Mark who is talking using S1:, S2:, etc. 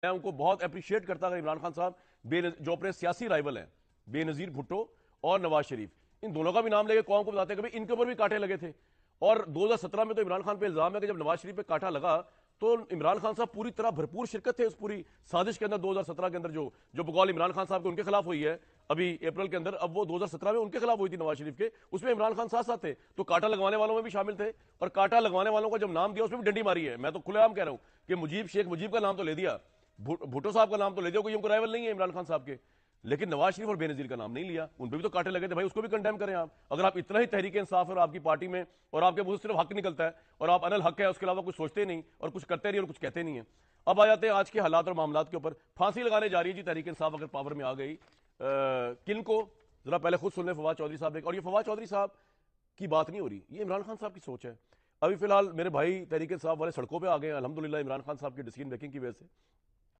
S1: मैं उनको बहुत अप्रिशिएट करता अगर इमरान खान साहब जो अपने सियासी राइवल हैं बेनजीर भुट्टो और नवाज शरीफ, इन दोनों का भी नाम लेके कौम को बताते कि भाई इनके ऊपर भी कांटे लगे थे। और 2017 में तो इमरान खान पे इल्जाम है कि जब नवाज शरीफ पे कांटा लगा तो इमरान खान साहब पूरी तरह भरपूर शिरकत थे उस पूरी साजिश के अंदर। 2017 के अंदर जो जो बकौल इमरान खान साहब के उनके खिलाफ हुई है अभी अप्रैल के अंदर, अब वो 2017 में उनके खिलाफ हुई थी नवाज शरीफ के, उसमें इमरान खान साथ साथ थे, तो कांटा लगवाने वालों में भी शामिल थे। और कांटा लगवाने वालों का जब नाम दिया उसमें भी डंडी मारी है। मैं तो खुलेआम कह रहा हूं कि मुजीब शेख मुजीब का नाम तो ले दिया, भुट्टो साहब का नाम तो ले दिया, कोई उनको राइवल नहीं है इमरान खान साहब के, लेकिन नवाज शरीफ और बेनजीर का नाम नहीं लिया। उन पर भी तो कांटे लगे थे भाई, उसको भी कंडेम करें आप। अगर आप इतना ही तहरीक इंसाफ और आपकी पार्टी में और आपके मुंह से सिर्फ हक निकलता है और आप अनल हक है, उसके अलावा कुछ सोचते नहीं और कुछ करते नहीं और कुछ कहते नहीं है। अब आ जाते हैं आज के हालात और मामलात के ऊपर। फांसी लगाने जा रही है जी तहरीक इंसाफ अगर पावर में आ गई। किन को, जरा पहले खुद सुन लें फवाद चौधरी साहब ने। और ये फवाद चौधरी साहब की बात नहीं हो रही, ये इमरान खान साहब की सोच है। अभी फिलहाल मेरे भाई तहरीक इंसाफ वाले सड़कों पे आ गए हैं अल्हम्दुलिल्लाह इमरान खान साहब की डिसीजन मेकिंग की वजह से।